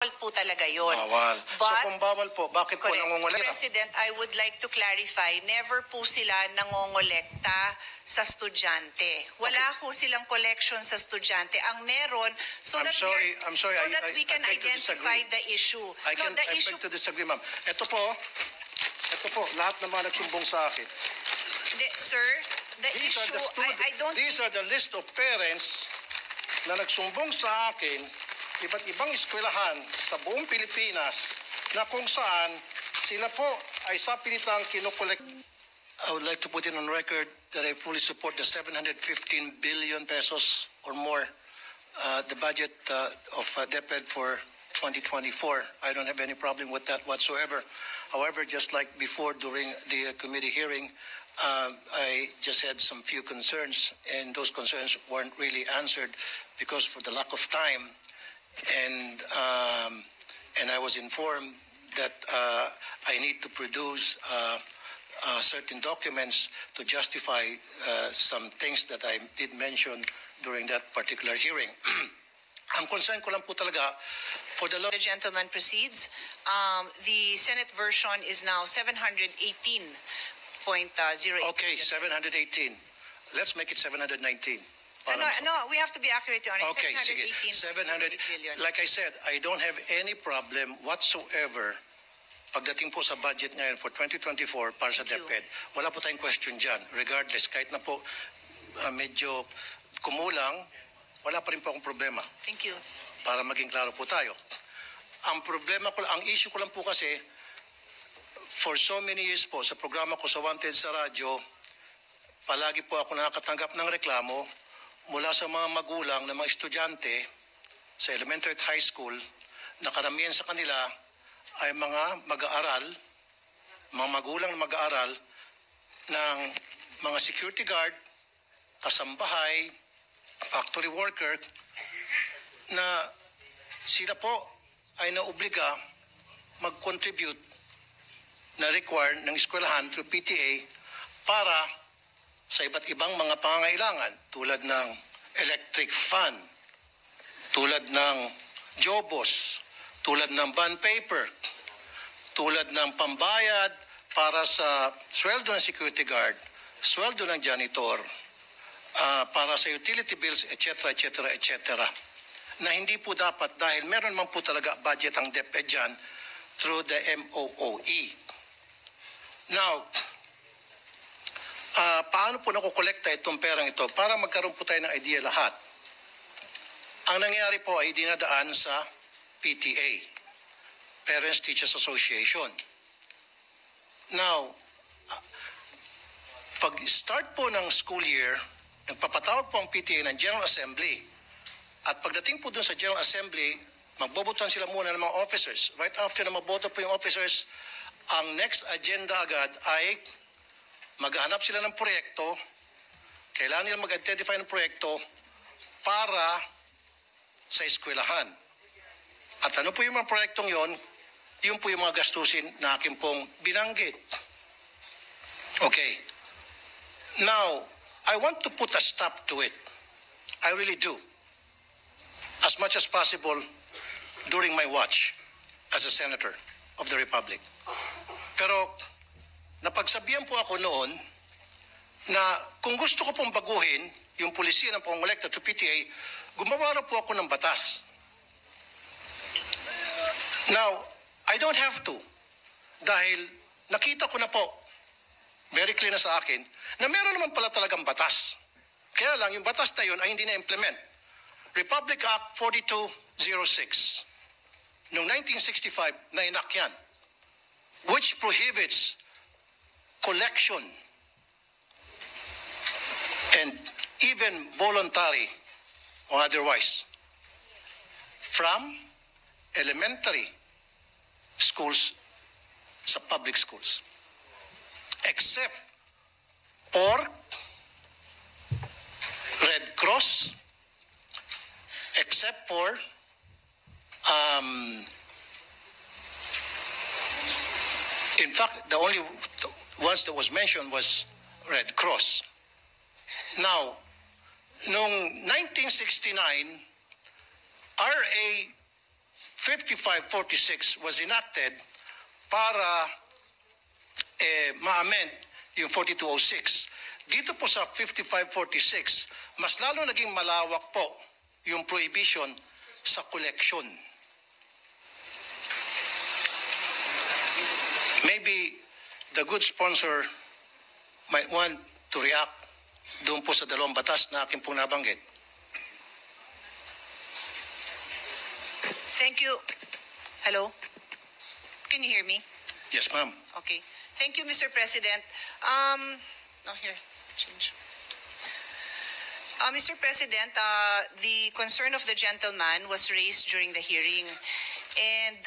po talaga yun. Bawal. But, so kung bawal po, bakit po correct. nangungulekta? President, I would like to clarify, never po sila nangongolekta sa estudyante. Wala po silang collection sa estudyante. Ang meron, so I'm that sorry, we can I beg to identify disagree. the issue. I beg to disagree, ma'am. Ito po, lahat ng mga nagsumbong sa akin. Sir, the issue, I don't These are the list of parents na nagsumbong sa akin, iba't ibang eskwelahan sa buong Pilipinas na kung saan sila po ay sa pilitang kinukolekt. I would like to put it on record that I fully support the 715 billion pesos or more, the budget of DepEd for 2024. I don't have any problem with that whatsoever. However, just like before during the committee hearing, I just had some few concerns, and those concerns weren't really answered because for the lack of time, and I was informed that I need to produce certain documents to justify some things that I did mention during that particular hearing. Ang concern ko lang po talaga for the law. The gentleman proceeds. The Senate version is now 718.08. Okay, 718. Let's make it 719. No, we have to be accurate on it. Okay, sige. 700. Billion. Like I said, I don't have any problem whatsoever pagdating po sa budget ngayon for 2024 para sa Thank you. DepEd. Wala po tayong question dyan. Regardless, kahit na po medyo kumulang, wala pa rin po akong problema. Thank you. Para maging klaro po tayo. Ang problema ko, ang issue ko lang po kasi, for so many years po, sa programa ko sa Wanted sa radyo, palagi po ako nakakatanggap ng reklamo mula sa mga magulang ng mga estudyante sa elementary at high school na karamihan sa kanila ay mga mag-aaral, mga magulang na mag-aaral ng mga security guard, kasambahay, factory worker, na sila po ay naobliga mag-contribute na require ng eskwelahan through PTA para sa iba't ibang mga pangangailangan tulad ng electric fan, tulad ng jobos, tulad ng bond paper, tulad ng pambayad para sa sweldo ng security guard, sweldo ng janitor, para sa utility bills, etc., etc., etc. Na hindi po dapat dahil meron man po talaga budget ang DepEd dyan through the MOOE. Now, paano po nakukolekta itong perang ito para magkaroon po tayo ng idea lahat? Ang nangyari po ay dinadaan sa PTA, Parents Teachers Association. Now, pag-start po ng school year, nagpapatawag po ang PTA ng General Assembly. At pagdating po dun sa General Assembly, magbobotohan sila muna ng mga officers. Right after na maboto po yung officers, ang next agenda agad ay maghahanap sila ng proyekto, kailangan nila mag-identify ng proyekto para sa eskwelahan. At ano po yung mga proyektong yon? Yun po yung mga gastusin na akin pong binanggit. Okay. Now, I want to put a stop to it. I really do. As much as possible during my watch as a senator of the Republic. Pero, napagsabihan po ako noon na kung gusto ko pong baguhin yung polisiya ng pangolekta to PTA, gumawa po ako ng batas. Now, I don't have to. Dahil nakita ko na po, very clear na sa akin, na meron naman pala talagang batas. Kaya lang, yung batas na yun ay hindi na-implement. Republic Act 4206 noong 1965 na inakyan, which prohibits collection and even voluntary or otherwise from elementary schools sa public schools except for Red Cross, except for in fact, the only ones that was mentioned was Red Cross. Now, noong 1969, RA 5546 was enacted para ma-amend yung 4206. Dito po sa 5546, mas lalo naging malawak po yung prohibition sa collection. Maybe the good sponsor might want to react doon po sa dalawang batas na aking pong nabanggit. Thank you. Hello? Can you hear me? Yes, ma'am. Okay. Thank you, Mr. President. Here, change. Mr. President, the concern of the gentleman was raised during the hearing, and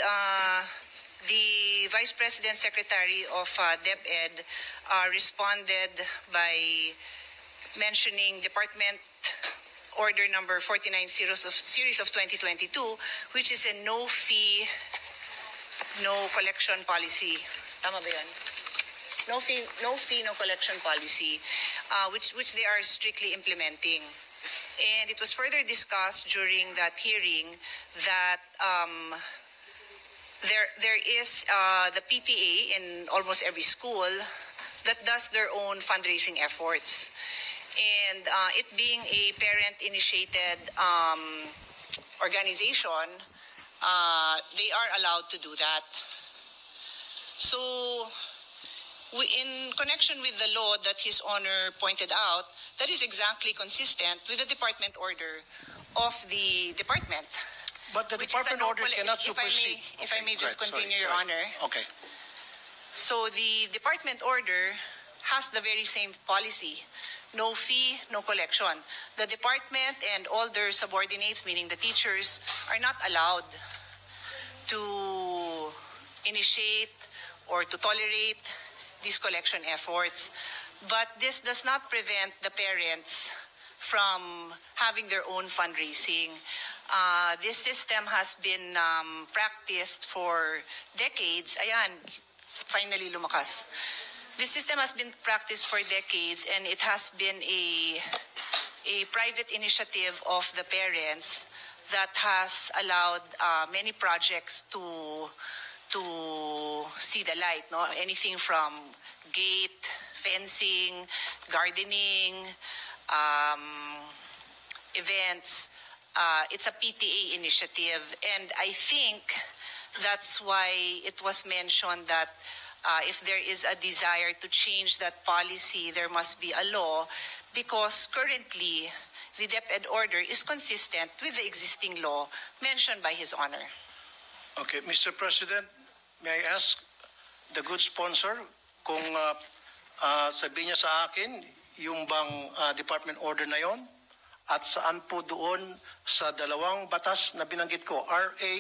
the Vice President Secretary of DepEd responded by mentioning Department Order number 49 series of 2022, which is a no fee, no collection policy. Tama ba yan? No fee, no collection policy, which they are strictly implementing. And it was further discussed during that hearing that there is the PTA in almost every school that does their own fundraising efforts. And it being a parent-initiated organization, they are allowed to do that. So, in connection with the law that His Honor pointed out, that is exactly consistent with the department order of the department. But the department order cannot supersede. If I may just continue, Your sorry. Honor. Okay. So the department order has the very same policy. No fee, no collection. The department and all their subordinates, meaning the teachers, are not allowed to initiate or to tolerate these collection efforts. But this does not prevent the parents from having their own fundraising. This system has been practiced for decades. Ayan, finally lumakas. This system has been practiced for decades, and it has been a private initiative of the parents that has allowed many projects to see the light. No, anything from gate, fencing, gardening, events. It's a PTA initiative, and I think that's why it was mentioned that if there is a desire to change that policy, there must be a law, because currently the DepEd order is consistent with the existing law mentioned by His Honor. Okay, Mr. President, may I ask the good sponsor kung sabihin niya sa akin yung bang department order na yon at saan po doon sa dalawang batas na binanggit ko, RA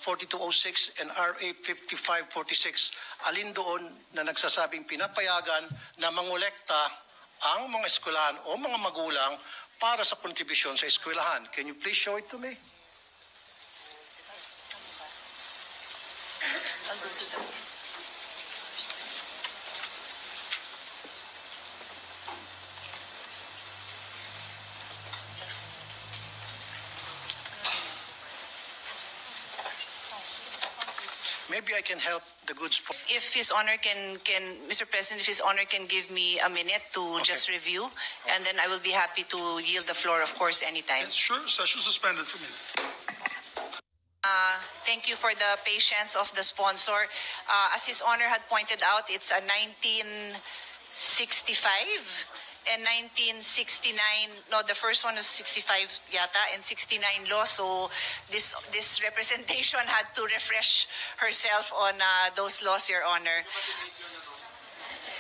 4206 and RA 5546, alin doon na nagsasabing pinapayagan na mangolekta ang mga eskwelahan o mga magulang para sa kontribusyon sa eskwelahan. Can you please show it to me? Maybe I can help the good sport. If His Honor can, Mr. President, if His Honor can give me a minute to just review, and then I will be happy to yield the floor, of course, anytime. Sure, session suspended for me. Thank you for the patience of the sponsor. As His Honor had pointed out, it's a 1965 and 1969. No, the first one was 65 yata and 69 law. So this representation had to refresh herself on those laws, Your Honor.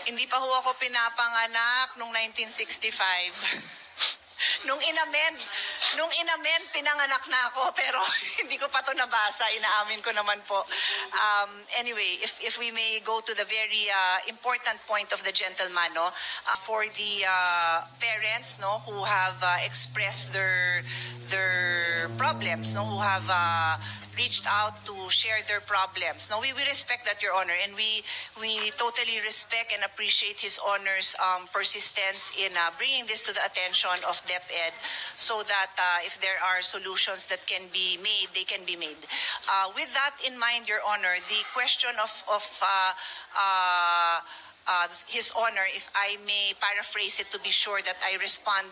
Hindi pa ho ako pinapanganak nung 1965. Nung inamen, pinanganak na ako, pero hindi ko pa to nabasa, inaamin ko naman po. Anyway, if we may go to the very important point of the gentleman, no, for the parents, no, who have expressed their problems, no, who have reached out to share their problems. No, we respect that, Your Honor, and we totally respect and appreciate His Honor's persistence in bringing this to the attention of DepEd, so that if there are solutions that can be made, they can be made. With that in mind, Your Honor, the question of His Honor, if I may paraphrase it to be sure that I respond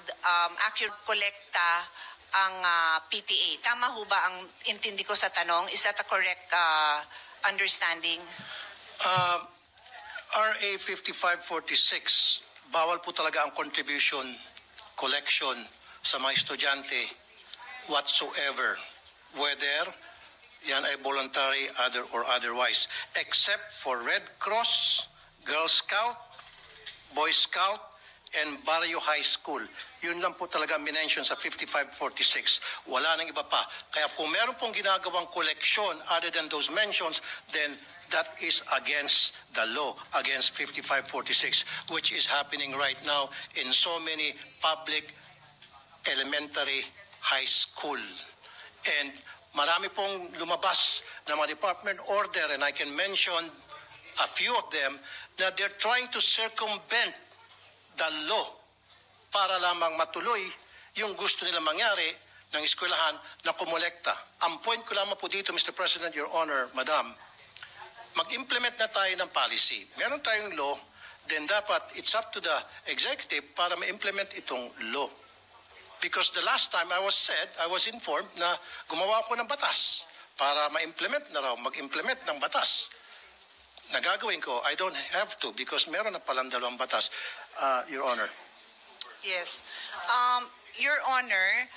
accurately, kolekta ang PTA. Tama ho ba ang intindi ko sa tanong? Is that a correct understanding? RA 5546, bawal po talaga ang contribution, collection sa mga estudyante whatsoever, whether yan ay voluntary or otherwise, except for Red Cross, Girl Scout, Boy Scout, and Barrio High School. Yun lang po talaga minention sa 5546. Wala nang iba pa. Kaya kung meron pong ginagawang koleksyon other than those mentions, then that is against the law, against 5546, which is happening right now in so many public elementary high school. And marami pong lumabas na mga department order, and I can mention a few of them, that they're trying to circumvent the law para lamang matuloy yung gusto nila mangyari ng eskwelahan na kumolekta. Ang point ko lamang po dito, Mr. President, Your Honor, Madam, mag-implement na tayo ng policy. Meron tayong law, then dapat it's up to the executive para ma-implement itong law. Because the last time I was informed na gumawa ako ng batas para ma-implement na raw, mag-implement ng batas. Nagagawin ko, I don't have to because meron na palang dalawang batas, Your Honor. Yes. Your Honor,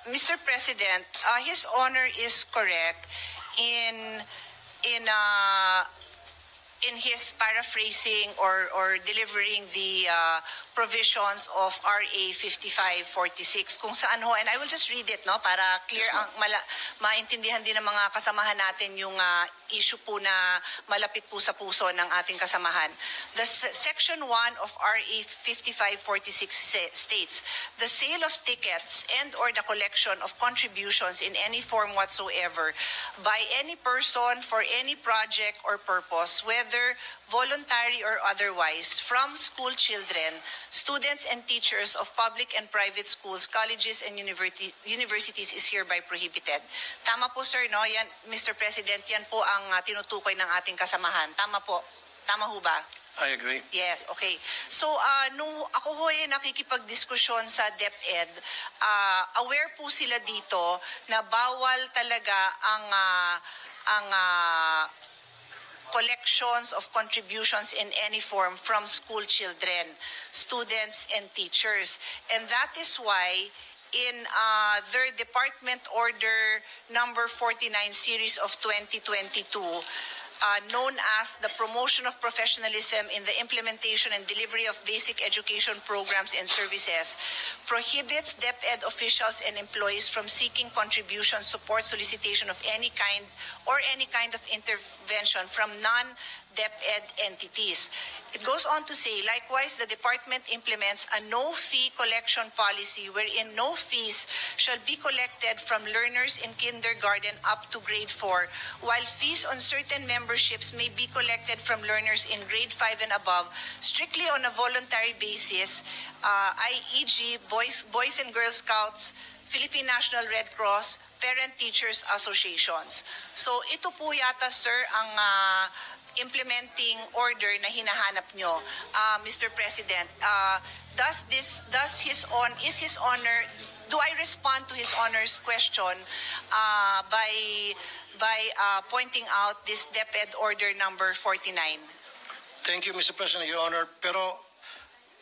Mr. President, His Honor is correct in his paraphrasing or delivering the provisions of RA 5546 kung saan ho, and I will just read it, no, para clear, Yes, ang maintindihan din ng mga kasamahan natin yung issue po na malapit po sa puso ng ating kasamahan. The Section 1 of RA 5546 states, the sale of tickets and or the collection of contributions in any form whatsoever by any person for any project or purpose, whether voluntary or otherwise, from school children, students and teachers of public and private schools, colleges and universities is hereby prohibited. Tama po, sir, no? Yan, Mr. President, yan po ang tinutukoy ng ating kasamahan. Tama po. Tama ho ba? I agree. Yes, okay. So, nung ako ho nakikipagdiskusyon sa DepEd, aware po sila dito na bawal talaga ang collections of contributions in any form from school children, students, and teachers. And that is why in their Department Order number 49 series of 2022, known as the Promotion of Professionalism in the Implementation and Delivery of Basic Education Programs and Services, prohibits DepEd officials and employees from seeking contribution, support, solicitation of any kind or any kind of intervention from non-DepEd entities. It goes on to say, likewise, the department implements a no-fee collection policy wherein no fees shall be collected from learners in kindergarten up to grade 4, while fees on certain memberships may be collected from learners in grade 5 and above, strictly on a voluntary basis, i.e.g. Boys and Girl Scouts, Philippine National Red Cross, Parent-Teachers Associations. So ito po yata, sir, ang implementing order na hinahanap nyo, Mr. President. Is His Honor, do I respond to His Honor's question by pointing out this DepEd order number 49? Thank you, Mr. President, Your Honor. Pero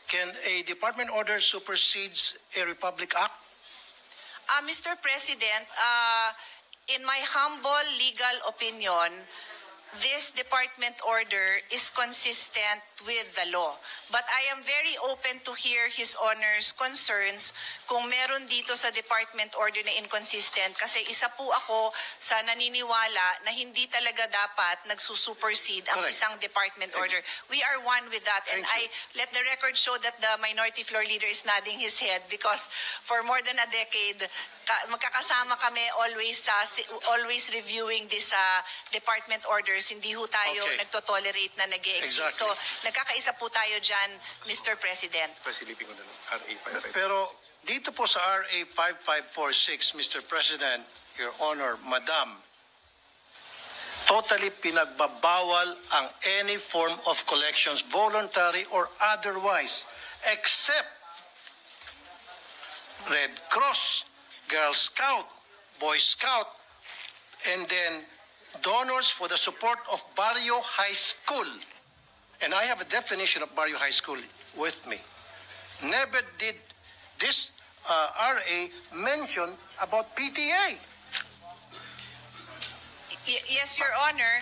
can a department order supersedes a Republic Act? Mr. President, in my humble legal opinion, this department order is consistent with the law. But I am very open to hear His Honor's concerns kung meron dito sa department order na inconsistent, kasi isa po ako sa naniniwala na hindi talaga dapat nagsusupersede ang Correct. isang department order. We are one with that, and Thank you. I let the record show that the minority floor leader is nodding his head because for more than a decade, magkakasama kami always reviewing this department orders. Hindi ho tayo Okay. nagtotolerate na nag-e-exceed. Exactly. So, nagkakaisa po tayo dyan, Mr. President. Pasilipin ko na lang, RA 5546. Pero dito po sa RA 5546, Mr. President, Your Honor, Madam, totally pinagbabawal ang any form of collections, voluntary or otherwise, except Red Cross, Girl Scout, Boy Scout, and then donors for the support of Barrio High School. And I have a definition of Barrio High School with me. Never did this RA mention about PTA. Yes, Your Honor.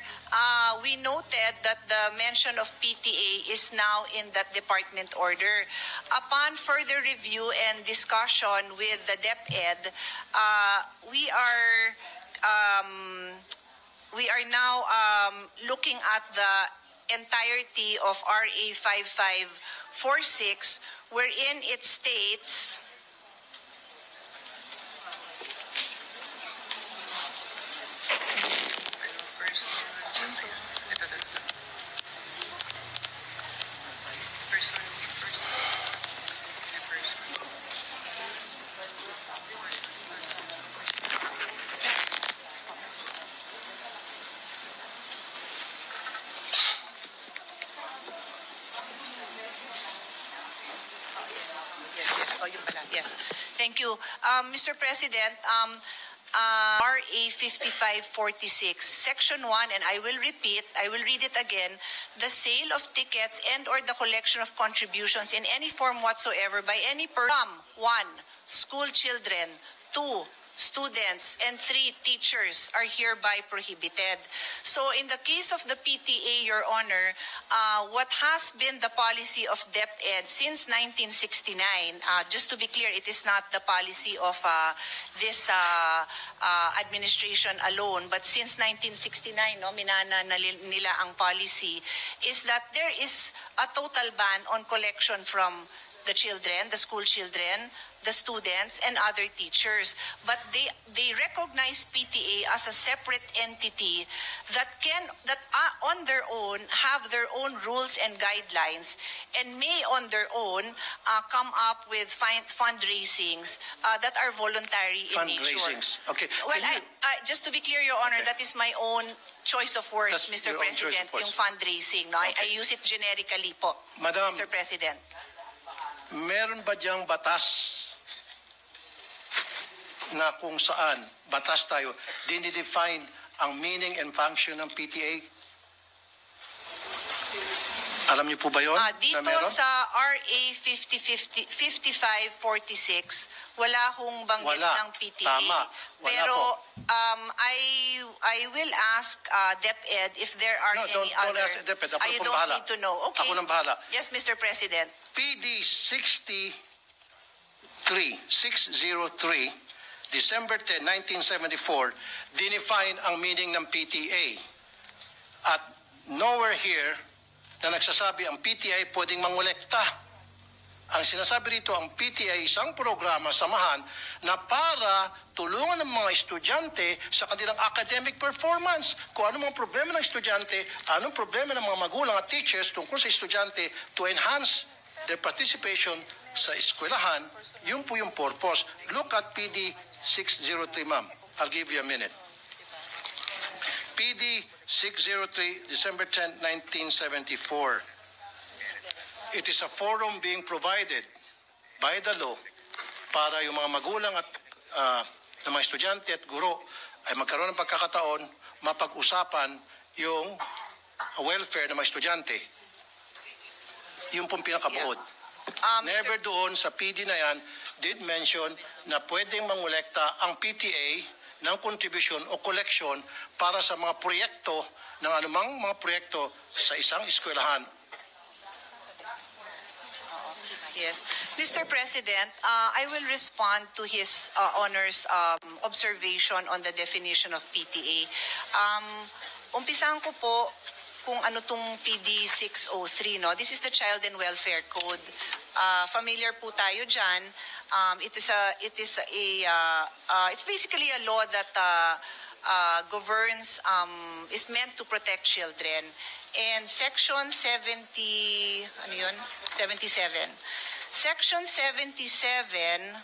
We noted that the mention of PTA is now in that department order. Upon further review and discussion with the DepEd, we are now looking at the entirety of RA 5546, wherein it states Yes. Oh, yun pala. Yes. Thank you. Mr. President, RA 5546, Section 1, and I will read it again, the sale of tickets and or the collection of contributions in any form whatsoever by any person, 1, school children, 2, students, and 3, teachers are hereby prohibited. So in the case of the PTA, Your Honor, what has been the policy of DepEd since 1969, just to be clear, it is not the policy of this administration alone, but since 1969, minana na nila ang policy, is that there is a total ban on collection from the children, the school children, the students, and other teachers. But they recognize PTA as a separate entity that on their own have their own rules and guidelines, and may on their own come up with fundraisings that are voluntary in nature. Fundraisings. Okay. Well, Can you- just to be clear, Your Honor, Okay. that is my own choice of words, That's Mr. your own choice of President, words. yung fundraising. No? I Okay. use it generically po, Madam, Mr. President. meron ba diyang batas na kung saan, batas tayo, dinidefine ang meaning and function ng PTA? Alam niyo po ba yun? Dito na meron? sa RA 5546, wala hong banggit Wala. ng PTA. Tama. Wala Pero po. I will ask DepEd if there are No, any don't other... ask DepEd. Ako na you pong don't bahala. need to know. Okay. Ako nang bahala. Yes, Mr. President. PD 603, December 10, 1974, dinefine ang meaning ng PTA. At nowhere here na nagsasabi ang PTA pwedeng mangolekta. Ang sinasabi rito, ang PTA isang programa, samahan, na para tulungan ng mga estudyante sa kanilang academic performance. Kung ano mga problema ng estudyante, anong problema ng mga magulang at teachers tungkol sa estudyante to enhance their participation sa eskwelahan, yun po yung purpose. Look at PD 603, ma'am. I'll give you a minute. PD 603, December 10, 1974. It is a forum being provided by the law para yung mga magulang at ng mga estudyante at guro ay magkaroon ng pagkakataon mapag-usapan yung welfare ng mga estudyante. Yung pong pinakabuod. Never doon sa PD na yan did mention na pwedeng mangolekta ang PTA ng contribution o collection para sa mga proyekto ng anumang mga proyekto sa isang eskwelahan. Yes. Mr. President, I will respond to his Honor's observation on the definition of PTA. Umpisahan ko po kung ano tong PD 603, no? This is the Child and Welfare Code. Familiar po tayo dyan. It's basically a law that governs, is meant to protect children. And Section 77. Section 77,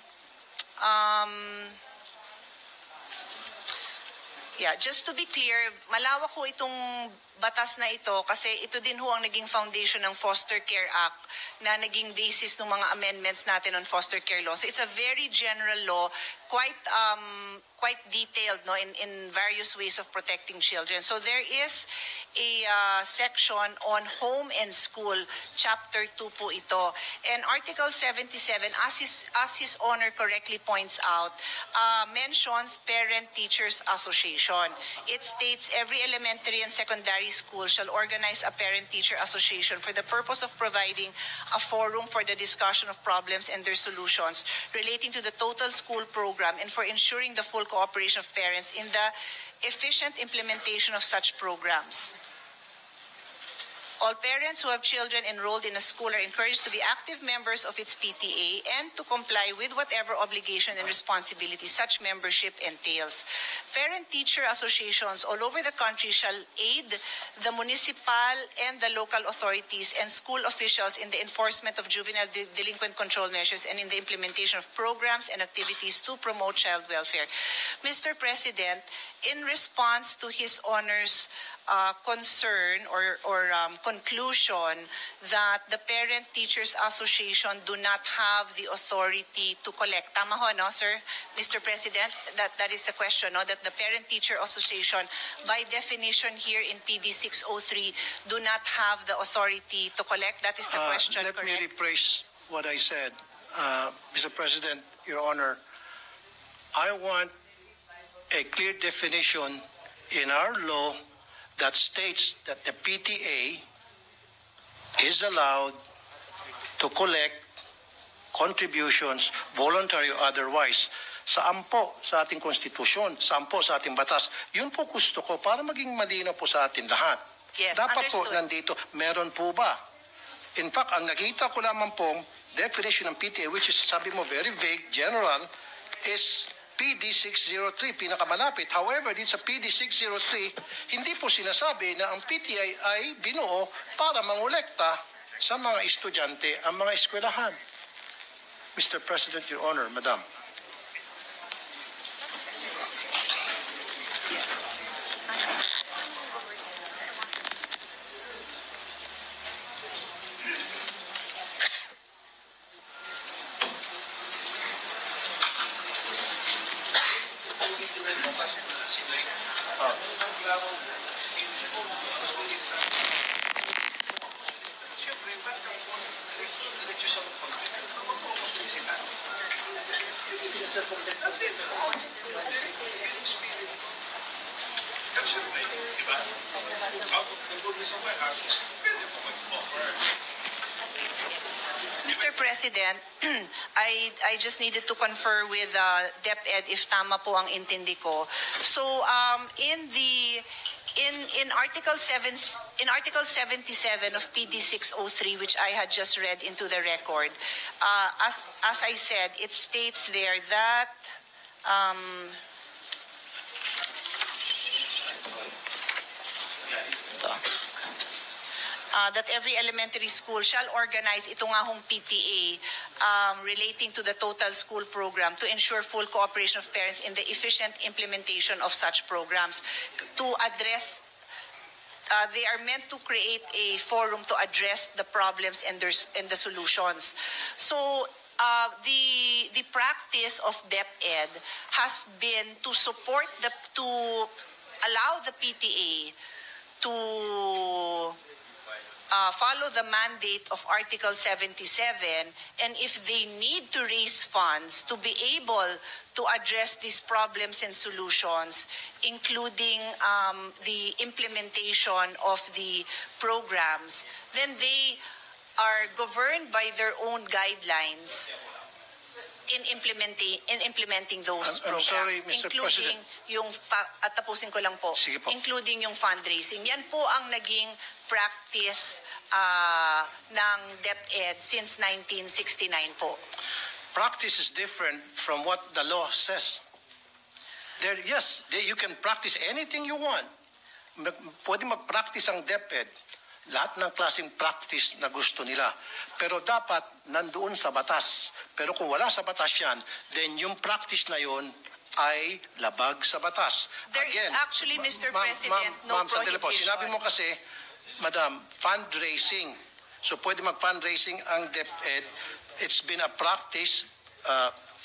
just to be clear, malawak ho itong batas na ito kasi ito din ho ang naging foundation ng Foster Care Act na naging basis ng mga amendments natin on foster care law. So it's a very general law, quite detailed, no, in various ways of protecting children. So there is a section on home and school, chapter 2 po ito. And Article 77, as his honor correctly points out, mentions Parent-Teachers Association. It states every elementary and secondary school shall organize a Parent-Teacher Association for the purpose of providing a forum for the discussion of problems and their solutions relating to the total school program and for ensuring the full cooperation of parents in the efficient implementation of such programs. All parents who have children enrolled in a school are encouraged to be active members of its PTA and to comply with whatever obligation and responsibility such membership entails. Parent-teacher associations all over the country shall aid the municipal and the local authorities and school officials in the enforcement of juvenile delinquent control measures and in the implementation of programs and activities to promote child welfare. Mr. President, in response to His Honor's concern or conclusion that the Parent Teachers Association do not have the authority to collect. Tama ho, no, sir? Mr. President, that is the question, no? That the Parent Teacher Association, by definition here in PD 603, do not have the authority to collect. That is the question, Let correct? me rephrase what I said. Mr. President, Your Honor, I want a clear definition in our law that states that the PTA is allowed to collect contributions, voluntary or otherwise. Saan po sa ating konstitusyon, saan po sa ating batas. Yun po gusto ko para maging malinaw po sa ating lahat. Yes, Dapat po understood. nandito, meron po ba? In fact, ang nakita ko lamang pong definition ng PTA, which is, sabi mo, very vague, general, is PD 603, pinakamalapit. However, din sa PD 603, hindi po sinasabi na ang PTA ay binuo para mangolekta sa mga estudyante ang mga eskwelahan. Mr. President, Your Honor, Madam. Mr. President, I just needed to confer with DepEd if tama po ang intindi ko. So in Article 77 of PD 603, which I had just read into the record, as I said, it states there that that every elementary school shall organize ito nga hong PTA relating to the total school program to ensure full cooperation of parents in the efficient implementation of such programs. To address, they are meant to create a forum to address the problems and the solutions. So the practice of DepEd has been to support to allow the PTA to follow the mandate of Article 77, and if they need to raise funds to be able to address these problems and solutions, including the implementation of the programs, then they are governed by their own guidelines in implementing those I'm programs, sorry, Mr. including President. yung at tapusin ko lang po, Sige po. including yung fundraising. Yan po ang naging practice ng DepEd since 1969 po. Practice is different from what the law says. You can practice anything you want. Pwede mag-practice ang DepEd. Lahat ng klaseng practice na gusto nila. Pero dapat nandoon sa batas. Pero kung wala sa batas yan, then yung practice na yon ay labag sa batas. There is actually, Mr. President, no sandali po. prohibition. Sinabi mo kasi, Madam, fundraising. So pwede mag-fundraising ang DepEd. It's been a practice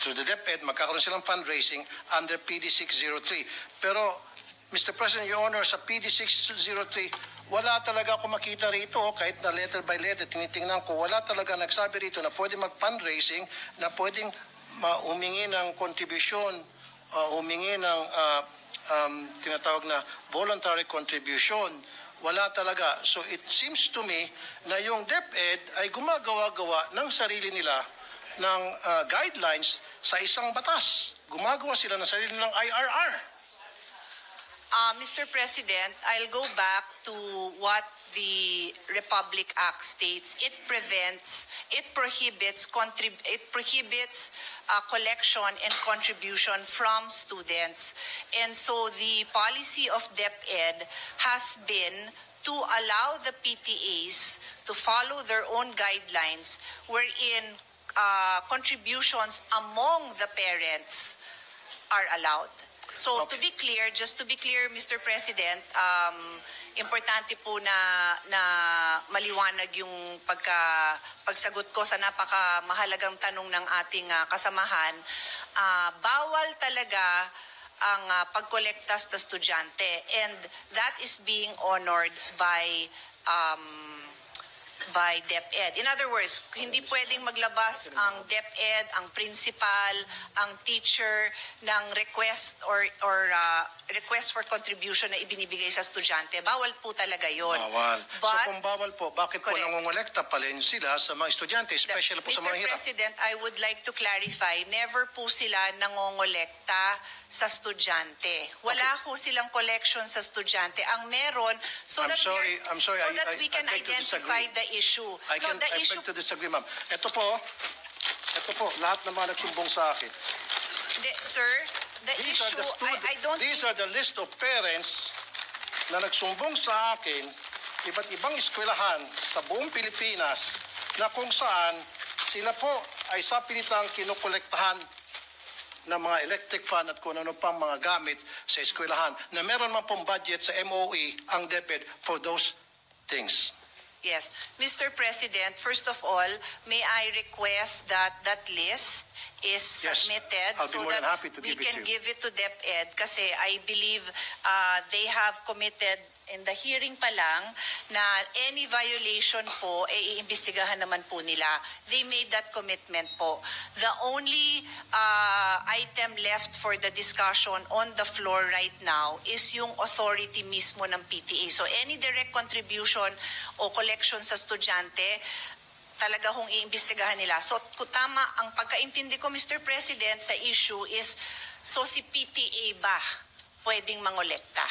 through the DepEd, magkakaroon silang fundraising under PD 603. Pero, Mr. President, Your Honor, sa PD 603, wala talaga ako makita rito, kahit na letter by letter, tinitingnan ko, wala talaga nagsabi rito na pwede mag-fundraising, na pwedeng humingi ng contribution, humingi ng tinatawag na voluntary contribution. Wala talaga. So it seems to me na yung DepEd ay gumagawa-gawa ng sarili nila ng guidelines sa isang batas. Gumagawa sila ng sarili nilang IRR. Mr. President, I'll go back to what the Republic Act states. It prohibits collection and contribution from students. And so the policy of DepEd has been to allow the PTAs to follow their own guidelines wherein contributions among the parents are allowed. So Okay. just to be clear, Mr. President, importante po na maliwanag yung pagsagot ko sa napakamahalagang tanong ng ating kasamahan. Bawal talaga ang pagkolekta sa estudyante, and that is being honored by DepEd. In other words, hindi pwedeng maglabas ang DepEd, ang principal, ang teacher ng request or request for contribution na ibinibigay sa estudyante. Bawal po talaga yon. Bawal. But, So kung bawal po, bakit po Correct. nangongolekta pa rin sila sa mga estudyante, especially po sa Mr. mga hirap? President, I would like to clarify, never po sila nangongolekta sa estudyante. Wala po silang collection sa estudyante. Ang meron, I'm sorry, we can I beg to identify disagree. the issue. I beg to disagree, ma'am. Ito po, lahat ng mga nagsumbong sa akin. Sir, the issue, I don't These are the list of parents na nagsumbong sa akin, iba't ibang eskwelahan sa buong Pilipinas, na kung saan sila po ay sapilitang kinukolektahan ng mga electric fan at kung ano pang mga gamit sa eskwelahan, na meron man pong budget sa MOE ang DepEd for those things. Yes. Mr. President, first of all, may I request that that list is Yes. submitted I'll be so more than that happy to we give it to can you. give it to DepEd kasi I believe they have committed in the hearing pa lang na any violation po, iimbestigahan naman po nila. They made that commitment po. The only item left for the discussion on the floor right now is yung authority mismo ng PTA. So any direct contribution o collection sa estudyante, talaga hong iimbestigahan nila. So tama, ang pagkaintindi ko, Mr. President, sa issue is, so si PTA ba pwedeng mangolekta?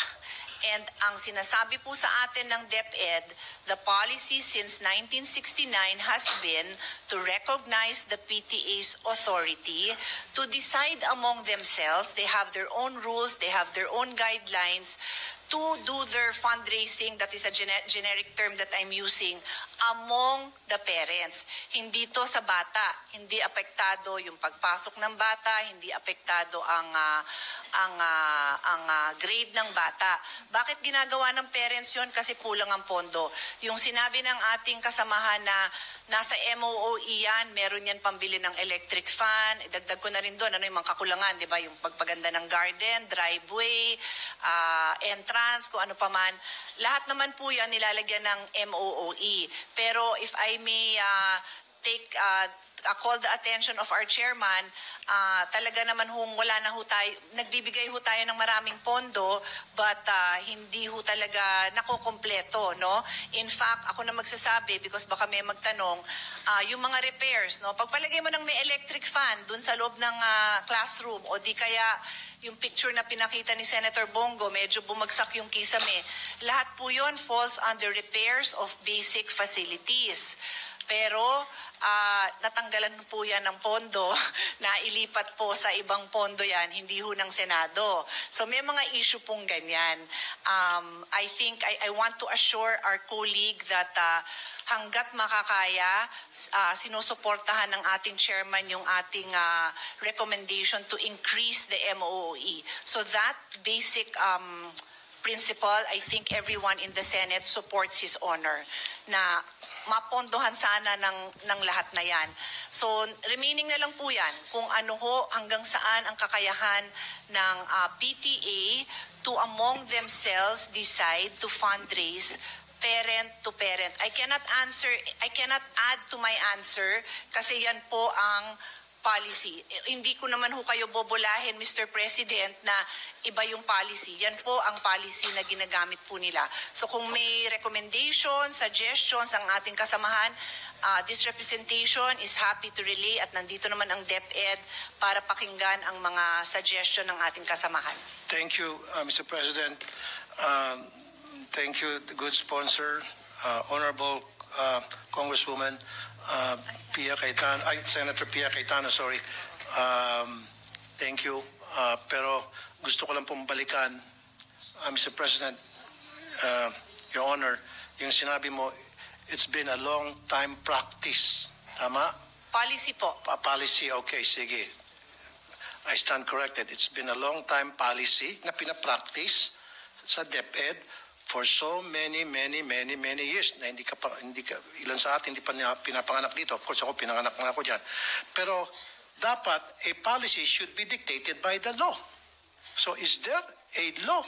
And ang sinasabi po sa atin ng DepEd, the policy since 1969 has been to recognize the PTA's authority to decide among themselves. They have their own rules, they have their own guidelines to do their fundraising, that is a generic term that I'm using, among the parents. Hindi to sa bata, hindi apektado yung pagpasok ng bata, hindi apektado ang grade ng bata. Bakit ginagawa ng parents yon? Kasi kulang ang pondo. Yung sinabi ng ating kasamahan na nasa MOOE yan, meron yan pambili ng electric fan, dagdag ko na rin doon, ano yung mga kakulangan, di ba? Yung pagpaganda ng garden, driveway, entrance, trans, kung ano pa man, lahat naman po yan nilalagyan ng MOOE. Pero if I may take call the attention of our chairman, talaga naman wala na ho tayo, nagbibigay ho tayo ng maraming pondo, but hindi ho talaga nakokompleto, no? In fact, ako na magsasabi, because baka may magtanong, yung mga repairs, no? Pagpalagay mo ng may electric fan dun sa loob ng classroom, o di kaya yung picture na pinakita ni Senator Bongo, medyo bumagsak yung kisame, lahat po yun falls under repairs of basic facilities. Pero natanggalan po yan ng pondo, na ilipat po sa ibang pondo yan, hindi ho ng Senado. So may mga issue pong ganyan. I think I want to assure our colleague that hanggat makakaya, sinusuportahan ng ating chairman yung ating recommendation to increase the MOOE. So that basic principle, I think everyone in the Senate supports his honor na mapondohan sana ng lahat na yan. So, remaining na lang po yan kung ano ho, hanggang saan ang kakayahan ng PTA to among themselves decide to fundraise parent to parent. I cannot add to my answer kasi yan po ang policy. Hindi ko naman ho kayo bobolahin, Mr. President, na iba yung policy. Yan po ang policy na ginagamit po nila. So kung may recommendations, suggestions ang ating kasamahan, this representation is happy to relay at nandito naman ang DepEd para pakinggan ang mga suggestion ng ating kasamahan. Thank you, Mr. President. Thank you, the good sponsor, Honorable Congresswoman Pia Cayetano, Senator Pia Cayetano, sorry. Thank you. Pero gusto ko lang pong balikan, Mr. President, Your Honor, yung sinabi mo, it's been a long time practice. Tama? Policy po. Policy, okay, sige. I stand corrected. It's been a long time policy na pinapractice sa DepEd for so many years na hindi ka ilan sa atin hindi pa pinapanganak dito. Of course, ako pinanganak na ako dyan. Pero dapat a policy should be dictated by the law. So is there a law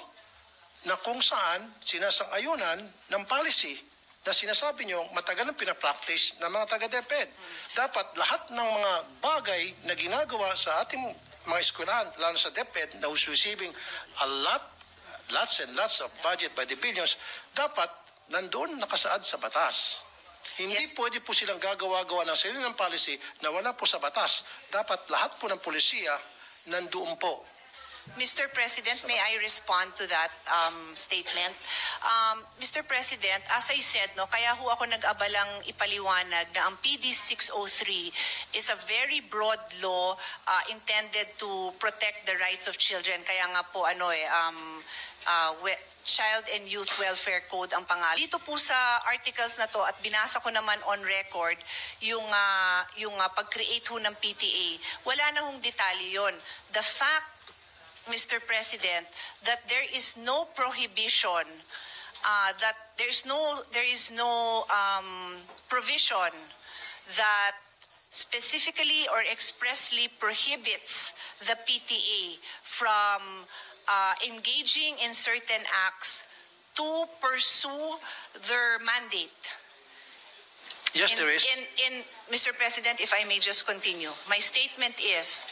na kung saan sinasang-ayunan ng policy na sinasabi nyo matagal na pinapractice ng mga taga-DepEd? Dapat lahat ng mga bagay na ginagawa sa ating mga eskwelahan, lalo sa DepEd, na who's receiving lots and lots of budget by the billions, dapat nandoon nakasaad sa batas. Hindi pwede po silang gagawa-gawa ng sarili ng policy na wala po sa batas. Dapat lahat po ng polisiya nandoon po. Mr. President, may I respond to that statement? Mr. President, as I said, no, kaya ho ako nag-abalang ipaliwanag na ang PD 603 is a very broad law intended to protect the rights of children. Kaya nga po Child and Youth Welfare Code ang pangalan. Dito po sa articles na to at binasa ko naman on record yung pag-create ho ng PTA. Wala na hong detalye yon. The fact, Mr. President, that there is no prohibition, that there is no provision that specifically or expressly prohibits the PTA from engaging in certain acts to pursue their mandate. Yes, there is. Mr. President, if I may just continue. My statement is,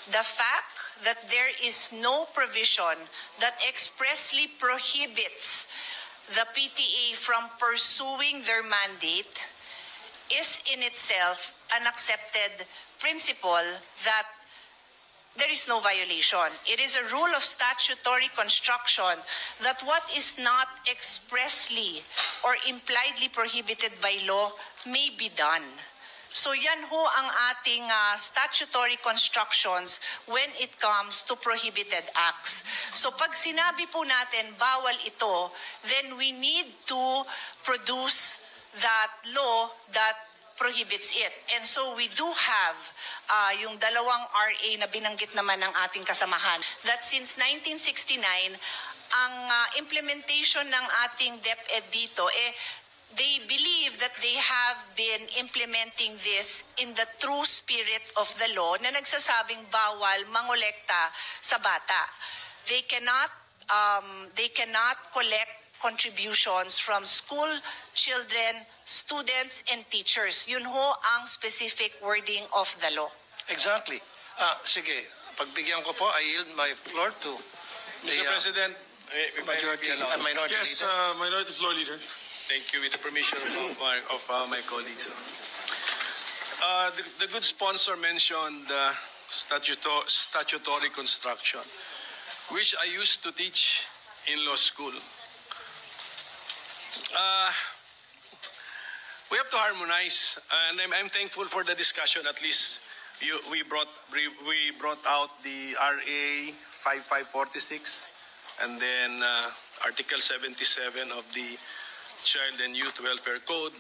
the fact that there is no provision that expressly prohibits the PTA from pursuing their mandate is in itself an accepted principle that there is no violation. It is a rule of statutory construction that what is not expressly or impliedly prohibited by law may be done. So yan ho ang ating statutory constructions when it comes to prohibited acts. So pag sinabi po natin bawal ito, then we need to produce that law that prohibits it. And so we do have yung dalawang RA na binanggit naman ng ating kasamahan that since 1969, ang implementation ng ating DepEd dito, they believe that they have been implementing this in the true spirit of the law na nagsasabing bawal mangolekta sa bata. They cannot they cannot collect contributions from school children, students, and teachers. Yun ho ang specific wording of the law. Exactly. Sige, pagbigyan ko po, I yield my floor to the Mr. President, if I may majority be allowed. minority Yes, leader. Minority Floor Leader. Thank you. With the permission of my colleagues. The good sponsor mentioned statutory construction, which I used to teach in law school. We have to harmonize, and I'm thankful for the discussion. At least we brought out the RA 5546, and then Article 77 of the Child and Youth Welfare Code.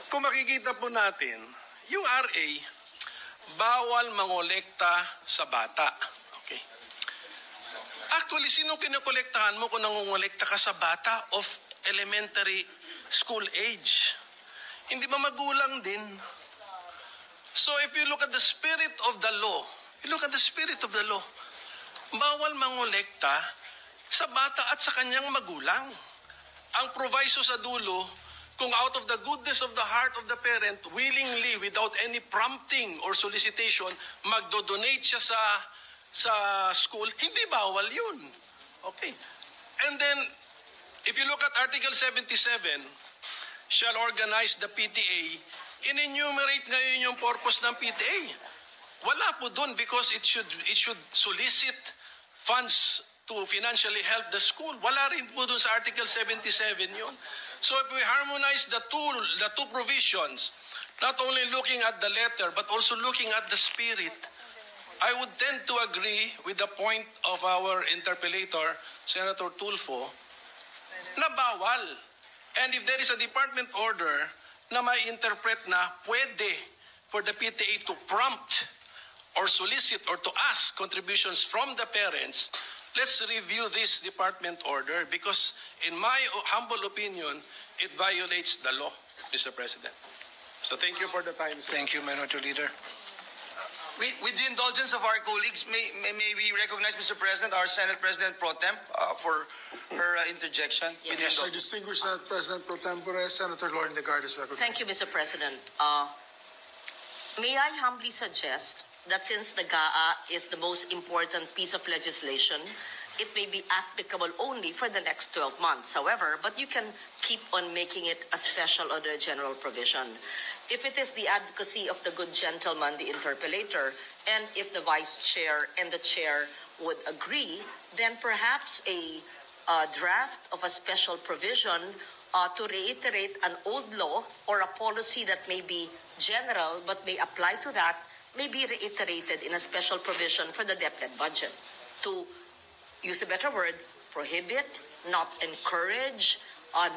Kung makikita po natin, yung RA, bawal mangolekta sa bata. Okay. Actually, sino kinokolektahan mo kung nangongolekta ka sa bata of elementary school age? Hindi ba magulang din? So if you look at the spirit of the law, bawal mangolekta sa bata at sa kanyang magulang. Ang proviso sa dulo, kung out of the goodness of the heart of the parent, willingly, without any prompting or solicitation, magdodonate siya sa school, hindi bawal yun. Okay. And then, if you look at Article 77, shall organize the PTA, in-enumerate ngayon yung purpose ng PTA. Wala po dun because it should solicit funds to financially help the school. Wala rin po dun sa Article 77 yun. So if we harmonize the two provisions, not only looking at the letter but also looking at the spirit, I would tend to agree with the point of our interpellator, Senator Tulfo, na bawal. And if there is a department order na may interpret na pwede for the PTA to prompt or solicit or to ask contributions from the parents, let's review this department order because in my humble opinion, it violates the law, Mr. President. So thank you for the time, sir. Thank you, Minority Leader. With the indulgence of our colleagues, may we recognize, Mr. President, our Senate President Pro Tem for her interjection? With the Our indulgence. distinguished Senate President Pro Tempore, Senator Lauren Legarda is recognized. Thank you, Mr. President. May I humbly suggest that since the GAA is the most important piece of legislation, it may be applicable only for the next 12 months. However, but you can keep on making it a special or a general provision. If it is the advocacy of the good gentleman, the interpellator, and if the vice chair and the chair would agree, then perhaps a draft of a special provision to reiterate an old law or a policy that may be general but may apply to that may be reiterated in a special provision for the DepEd budget to use a better word, prohibit, not encourage,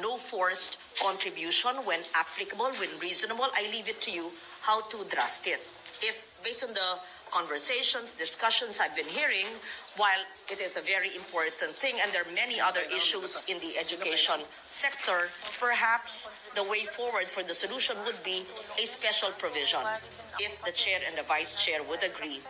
no forced contribution when applicable, when reasonable. I leave it to you how to draft it. If, based on the conversations, discussions I've been hearing, while it is a very important thing and there are many other issues in the education sector, perhaps the way forward for the solution would be a special provision. If the chair and the vice chair would agree,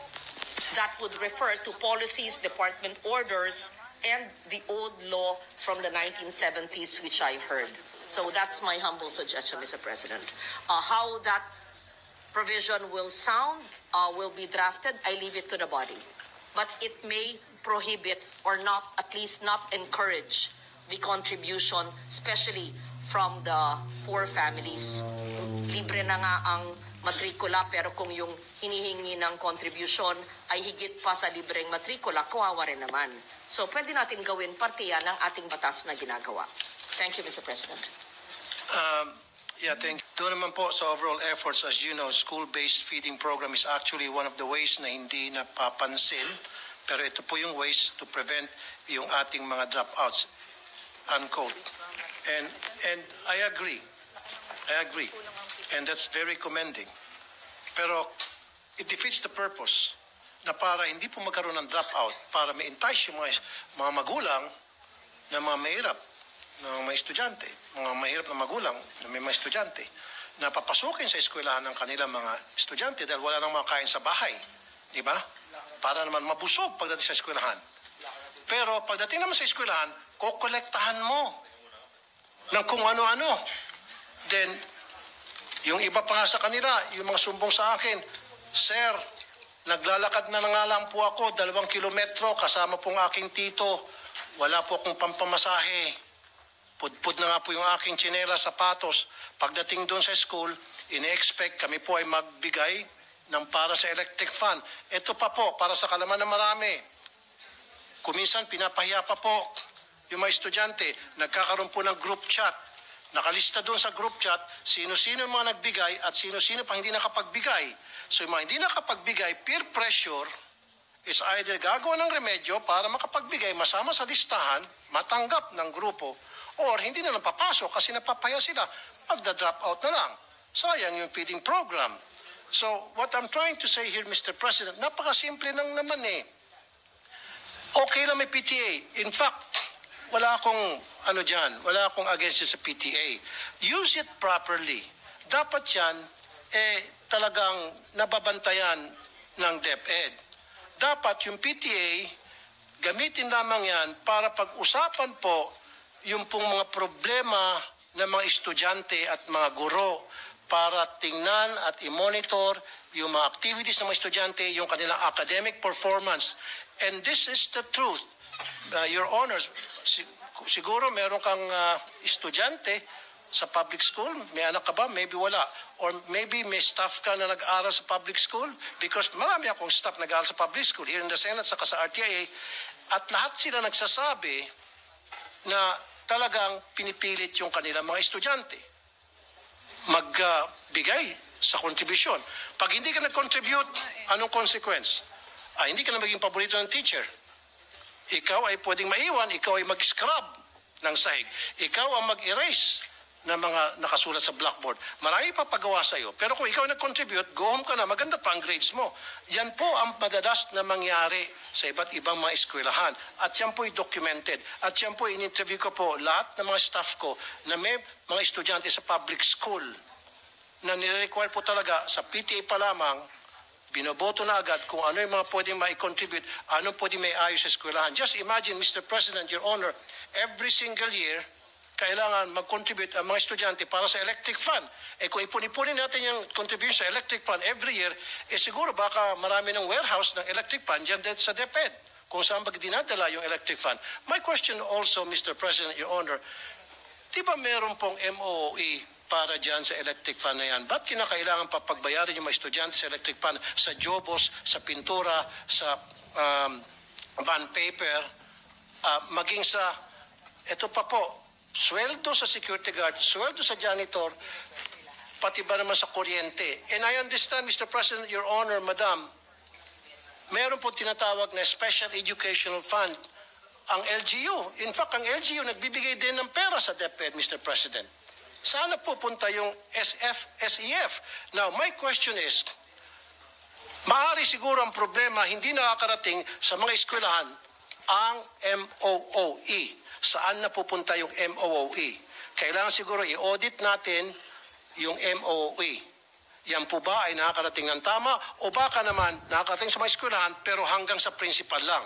that would refer to policies, department orders, and the old law from the 1970s, which I heard. So that's my humble suggestion, Mr. President. How that provision will sound will be drafted. I leave it to the body. But it may prohibit or not, at least not encourage the contribution, especially from the poor families. Libre na nga ang matrikula, pero kung yung hinihingi ng contribution ay higit pa sa libreng matrikula, kawawa rin naman. So pwede natin gawin partiya ng ating batas na ginagawa. Thank you, Mr. President. Yeah, thank you. Doon naman po sa overall efforts, as you know, school-based feeding program is actually one of the ways na hindi napapansin. Pero ito po yung ways to prevent yung ating mga dropouts. Unquote. And I agree. And that's very commending. Pero it defeats the purpose na para hindi po magkaroon ng dropout, para ma-entice yung mga magulang na mga mahirap, na mga estudyante, mga mahirap na magulang na may mga estudyante, na papasukin sa eskwelahan ng kanilang mga estudyante dahil wala nang makain sa bahay. Di ba? Para naman mabusog pagdating sa eskwelahan. Pero pagdating naman sa eskwelahan, kokolektahan mo ng kung ano-ano. Then, yung iba pa nga sa kanila, yung mga sumbong sa akin, Sir, naglalakad na nga lang po ako, 2 kilometro, kasama pong aking tito. Wala po akong pampamasahe. Pudpud na nga po yung aking tsinela, sapatos. Pagdating doon sa school, ine-expect kami po ay magbigay ng para sa electric fan. Ito pa po, para sa kalaman ng marami. Kuminsan, pinapahiya pa po yung mga estudyante. Nagkakaroon po ng group chat. Nakalista doon sa group chat, sino-sino yung mga nagbigay at sino-sino pa hindi nakapagbigay. So yung mga hindi nakapagbigay, peer pressure, is either gagawa ng remedyo para makapagbigay, masama sa listahan, matanggap ng grupo, or hindi na lang papasok kasi napapaya sila, magda-drop out na lang. Sayang yung feeding program. So what I'm trying to say here, Mr. President, napakasimple lang naman eh. Okay lang may PTA. In fact, wala akong wala akong against sa PTA. Use it properly. Dapat yan, talagang nababantayan ng DepEd. Dapat yung PTA, gamitin lamang yan para pag-usapan po yung pong mga problema ng mga estudyante at mga guro para tingnan at i-monitor yung mga activities ng mga estudyante, yung kanilang academic performance. And this is the truth. Your Honors, siguro meron kang estudyante sa public school. May anak ka ba? Maybe wala. Or maybe may staff ka na nag-aaral sa public school because marami akong staff nag-aaral sa public school here in the Senate saka sa RTIA. At lahat sila nagsasabi na talagang pinipilit yung kanilang mga estudyante magbigay sa kontribusyon. Pag hindi ka nag-contribute, anong consequence? Hindi ka na maging paborito ng teacher. Ikaw ay pwedeng maiwan, ikaw ay mag-scrub ng sahig. Ikaw ang mag-erase ng mga nakasulat sa blackboard. Marami pa pagawa sa iyo. Pero kung ikaw nag-contribute, go home ka na, maganda pa ang grades mo. Yan po ang madalas na mangyari sa iba't ibang mga eskwelahan. At yan po ay documented. At yan po in-interview ko po lahat ng mga staff ko na may mga estudyante sa public school na nire-require po talaga sa PTA pa lamang, binoboto na agad kung ano yung mga pwedeng ma-contribute, ano pwedeng may ayos sa eskwelahan. Just imagine, Mr. President, Your Honor, every single year, kailangan mag-contribute ang mga estudyante para sa electric fund. Kung ipuni-puni natin yung contribution sa electric fund every year, siguro baka marami ng warehouse ng electric fund dyan sa DepEd, kung saan ba dinadala yung electric fund. My question also, Mr. President, Your Honor, di ba meron pong MOOE para dyan sa electric fund na yan? Ba't kinakailangan pa pagbayarin yung mga estudyante sa electric fund, sa jobos, sa pintura, sa bond paper, maging sa, ito pa po, sweldo sa security guard, sweldo sa janitor, pati ba naman sa kuryente. And I understand, Mr. President, Your Honor, Madam, meron po tinatawag na Special Educational Fund, ang LGU. In fact, ang LGU nagbibigay din ng pera sa DepEd, Mr. President. Sana pupunta yung SEF. Now, my question is, maaari siguro ang problema hindi nakakarating sa mga eskwelahan ang MOOE. Saan na pupunta yung MOOE? Kailangan siguro i-audit natin yung MOOE. Yan po ba ay nakakarating ng tama o baka naman nakakarating sa mga eskwelahan pero hanggang sa principal lang?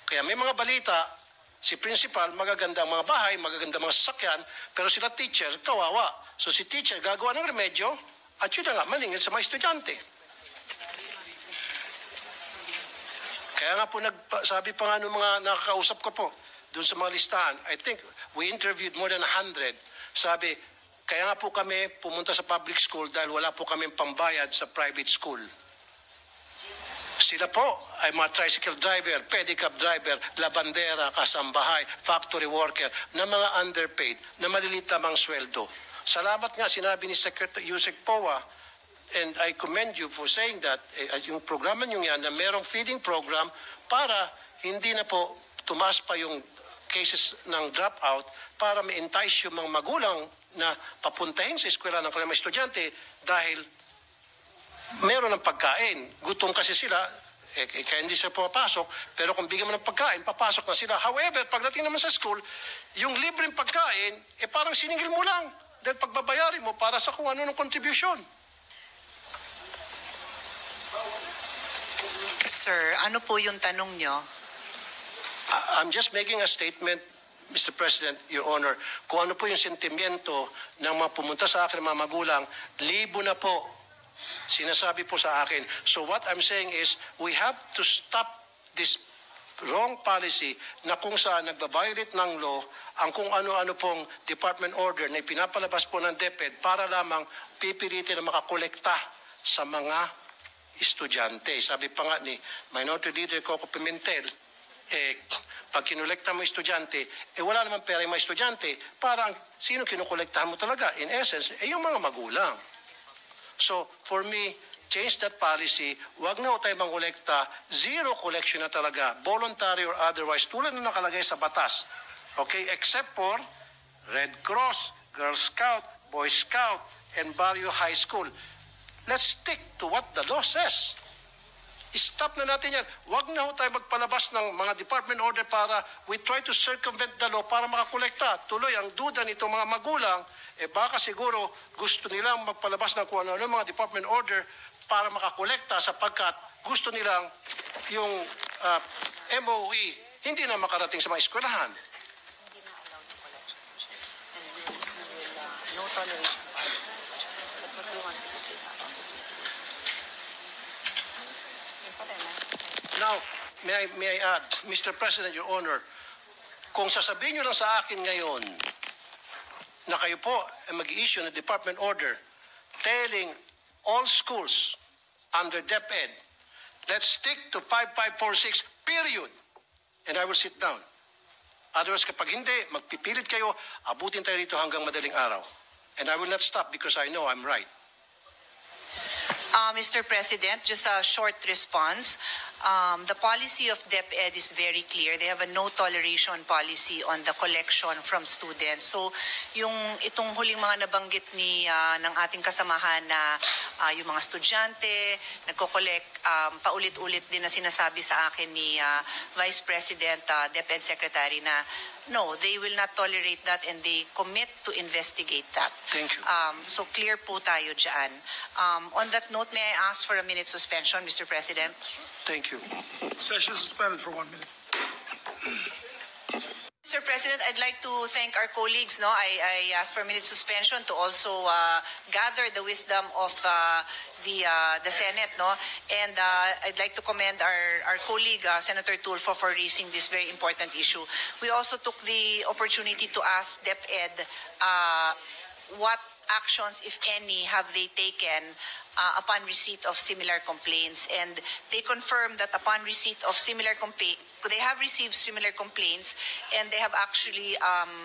Kaya may mga balita, si principal, magagandang mga bahay, magagandang mga sasakyan, pero sila teacher, kawawa. So si teacher gagawa ng remedyo at yun na nga, maningil sa mga estudyante. Kaya nga po, sabi pa nga ng mga nakakausap ko po, doon sa mga listahan, I think we interviewed more than 100. Sabi, kaya nga po kami pumunta sa public school dahil wala po kami pambayad sa private school. Sila po ay mga tricycle driver, pedicab driver, labandera, kasambahay, factory worker, na mga underpaid, na maliliit lamang sweldo. Salamat nga, sinabi ni Secretary Yusek Poa, and I commend you for saying that, yung programa nyo yan, na merong feeding program para hindi na po tumaas pa yung cases ng dropout para ma-entice yung mga magulang na papuntahin sa eskwela ng kanilang estudyante dahil meron ng pagkain. Gutom kasi sila, kaya hindi sila pumapasok, pero kung bigyan mo ng pagkain, papasok na sila. However, pagdating naman sa school, yung libreng pagkain, parang siningil mo lang dahil pagbabayarin mo para sa kung ano ng contribution. Sir, ano po yung tanong nyo? I'm just making a statement, Mr. President, Your Honor, kung ano po yung sentimiento ng mga pumunta sa akin, mga magulang, libo na po sinasabi po sa akin. So what I'm saying is, we have to stop this wrong policy na kung saan nagbabiolate ng law ang kung ano-ano pong department order na ipinapalabas po ng DepEd para lamang pipilitin na makakolekta sa mga estudyante. Sabi pa nga ni Minority Leader Coco Pimentel, pag kinolekta mo estudyante, wala naman pera yung mga estudyante. Parang sino kinukolektahan mo talaga? In essence, yung mga magulang. So, for me, change that policy. Huwag na tayo mangolekta. Zero collection na talaga, voluntary or otherwise, tulad na nakalagay sa batas. Okay? Except for Red Cross, Girl Scout, Boy Scout, and Barrio High School. Let's stick to what the law says. Stop na natin yan. Huwag na ho tayo magpalabas ng mga department order para we try to circumvent the law para makakolekta. Tuloy, ang duda nito mga magulang, baka siguro gusto nilang magpalabas ng kung ano mga department order para makakolekta sapagkat gusto nilang yung MOE hindi na makarating sa mga eskwelahan. Now, may I add, Mr. President, Your Honor, kung sasabihin nyo lang sa akin ngayon na kayo po ay mag-issue ng department order telling all schools under DepEd, let's stick to 5546, period. And I will sit down. Otherwise, kapag hindi, magpipilit kayo, abutin tayo dito hanggang madaling araw. And I will not stop because I know I'm right. Mr. President, just a short response. The policy of DepEd is very clear. They have a no toleration policy on the collection from students. So, itong huling mga nabanggit ng ating kasamahan na yung mga estudyante, nagko-collect, paulit-ulit din na sinasabi sa akin ni Vice President, DepEd Secretary na no, they will not tolerate that and they commit to investigate that. Thank you. So clear po tayo dyan. On that note, may I ask for a minute suspension, Mr. President? Thank you. Session suspended for 1 minute. Mr. President, I'd like to thank our colleagues. I asked for a minute suspension to also gather the wisdom of the Senate. And I'd like to commend our colleague, Senator Tulfo, for raising this very important issue. We also took the opportunity to ask DepEd what actions, if any, have they taken upon receipt of similar complaints. And they confirmed that upon receipt of similar complaints, they have received similar complaints and they have actually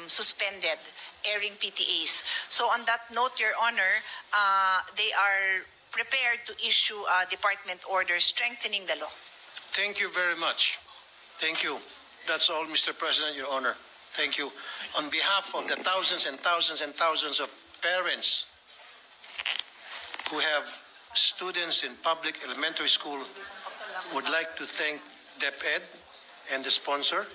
suspended airing PTAs. So on that note, Your Honor, they are prepared to issue a department order strengthening the law. Thank you very much. Thank you. That's all, Mr. President, Your Honor. Thank you. On behalf of the thousands and thousands and thousands of parents who have students in public elementary school, would like to thank DepEd and the sponsor